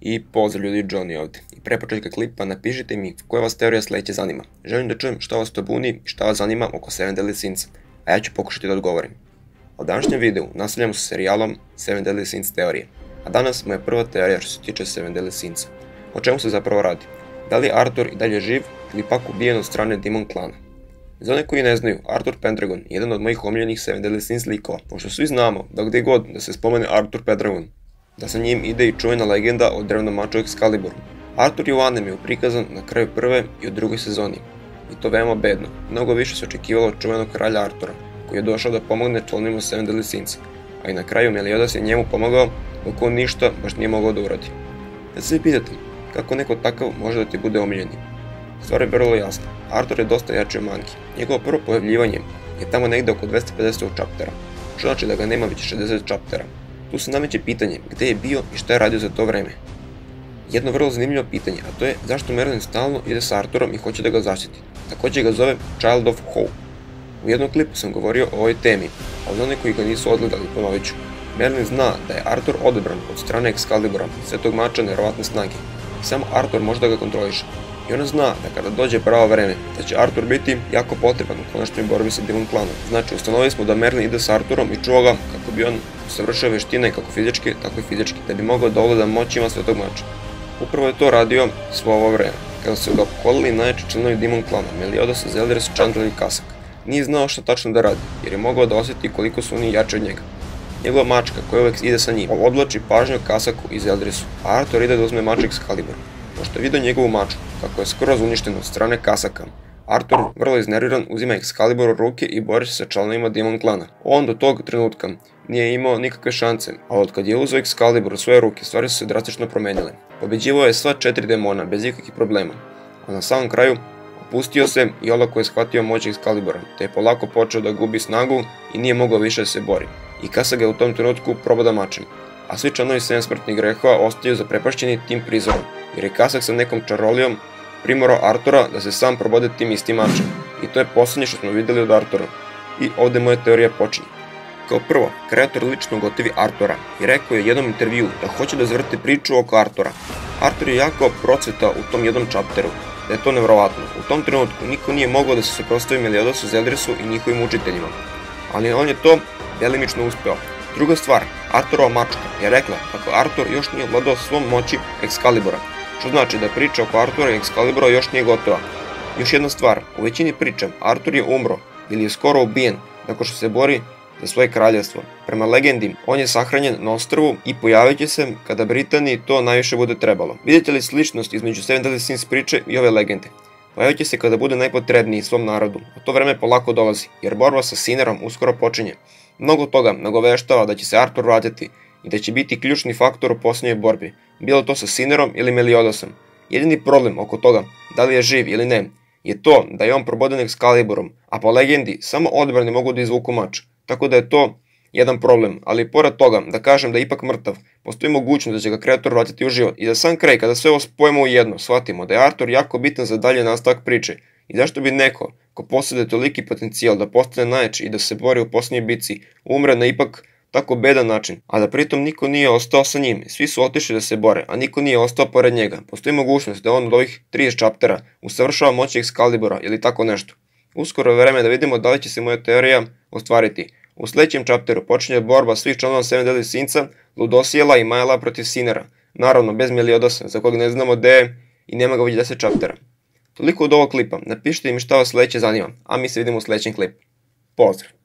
I pozdrav ljudi, Johnny ovdje. I pre početka klipa napišite mi koja vas teorija sledeće zanima. Želim da čujem šta vas to buni i šta vas zanima oko Seven Deadly Sins, a ja ću pokušati da odgovorim. U današnjem videu nastavljamo sa serijalom Seven Deadly Sins teorije, a danas moja prva teorija što se tiče Seven Deadly Sinsa. O čemu se zapravo radi? Da li je Arthur i dalje živ ili pak ubijen od strane Demon klana? Za one koji ne znaju, Arthur Pendragon je jedan od mojih omiljenih Seven Deadly Sins likova, pošto svi znamo da gde god da se spomene Arthur Pendragon, da sa njim ide i čuvena legenda o drevnom maču Excaliburom. Arthur je u animeu prikazan na kraju prve i u drugoj sezoni, i to veoma bedno. Mnogo više se očekivalo od čuvenog kralja Artura, koji je došao da pomogne članovima Seven Deadly Sinsa, a i na kraju Meliodas je njemu pomogao dok on ništa baš nije mogao da uradi. Da se pitate kako neko takav može da ti bude omiljeni? Stvar je vrlo jasna, Arthur je dosta jači od Monkey. Njegovo prvo pojavljivanje je tamo negde oko 250 čaptera, što znači da ga nema već 60 čaptera. Tu se nameće pitanje gde je bio i šta je radio za to vreme. Jedno vrlo zanimljivo pitanje, a to je zašto Merlin stalno ide sa Arthurom i hoće da ga zaštiti. Takođe ga zove Child of Hope. U jednom klipu sam govorio o ovoj temi, a za one koji ga nisu odgledali ponovit ću. Merlin zna da je Arthur odebran od strane Excalibura, svetog mača neverovatne snage. Samo Arthur može da ga kontroliše. I ona zna da kada dođe pravo vreme, da će Arthur biti jako potreban u konačnoj borbi sa Demon klanom. Znači, ustanovili smo da Merlin ide sa Arthurom i čuva ga kako bi on usavršio veštine kako fizičke, tako i fizički, da bi mogao da ovlada moćima svetog mača. Upravo je to radio svo ovo vreme. Kada su ga opkolili najjači članovi Demon klana, Meliodas, Zeldris, Chandler i Kasak. Nije znao šta tačno da radi, jer je mogao da osjeti koliko su oni jači od njega. Njegova mačka, koja uvek ide sa njim, odvlači pažnju Kasaku i Zeldrisu, a Arthur ide da uzme mač Excalibur. Pošto je vidio njegovu mačku, kako je skroz uništena od strane Kasaka, Arthur, vrlo iznerviran, uzima Excalibur u ruke i bori se sa članovima Demon klana. On do tog trenutka nije imao nikakve šanse, a od kad je uzeo Excalibur u svoje ruke, stvari su se drastično promenile. Pobeđivao je sva 4 demona bez ikakvih problema, a na samom kraju opustio se i olako je shvatio moć Excalibura, te je polako počeo da gubi snagu i nije mogao više da se bori. I Kasak ga u tom trenutku probada mačem, a svi članovi 7 smrtnih grehova ostaju zaprepašćeni tim prizorom, jer je Kasak sa nekom čarolijom primorao Artura da se sam probode tim istim mačem. I to je poslednje što smo videli od Artura. I ovde moja teorija počinje. Kao prvo, kreator lično gotivi Artura i rekao je u jednom intervju da hoće da zavrti priču oko Artura. Artur je jako procvetao u tom jednom čapteru, da je to nevjerovatno. U tom trenutku niko nije mogao da se suprotstavi Meliodasu, Zeldrisu i njihovim učiteljima, ali on je to delimično uspeo. Druga stvar, Arturova mačka je rekla kako Artur još nije ovladao svom moći Excalibura, što znači da priča oko Artura i Excalibura još nije gotova. Još jedna stvar, u većini priča Artur je umro ili je skoro ubijen nakon što se bori za svoje kraljevstvo. Prema legendi, on je sahranjen na ostrvu i pojavit će se kada Britaniji to najviše bude trebalo. Vidite li sličnost između Seven Deadly Sins priče i ove legende? Pojavit će se kada bude najpotrebniji svom narodu, a to vreme polako dolazi, jer borba sa Sinerom uskoro počinje. Mnogo toga nagoveštava da će se Arthur vratiti i da će biti ključni faktor u posljednjoj borbi, bilo to sa Sinerom ili Meliodasom. Jedini problem oko toga, da li je živ ili ne, je to da je on proboden Excaliburom, a po legendi samo odbrani mogu da izvuku mač, tako da je to jedan problem, ali pored toga, da kažem da je ipak mrtav, postoji mogućnost da će ga kreator vratiti u život i da sam kraj, kada sve ovo spojimo u jedno, shvatimo da je Arthur jako bitan za dalje nastavak priče i zašto bi neko ko posjeduje toliki potencijal da postane najjači i da se bori u posljednjoj bici, umre na ipak tako bedan način, a da pritom niko nije ostao sa njim, svi su otišli da se bore, a niko nije ostao pored njega. Postoji mogućnost da on od ovih 30 čaptera usavršava moći Excalibura ili tako nešto. Uskoro je vreme da vidimo da li će se moja teorija ostvariti. U sledećem čapteru počinje borba svih članova Seven Deadly Sinsa, Ludosijela i Maela protiv Sinera, naravno bez Meliodasa, za kojeg ne znamo gde je i nema ga već 10 čaptera. Toliko od ovog klipa, napišite mi šta vas sledeće zanima, a mi se vidimo u sledećem klipu. Pozdrav!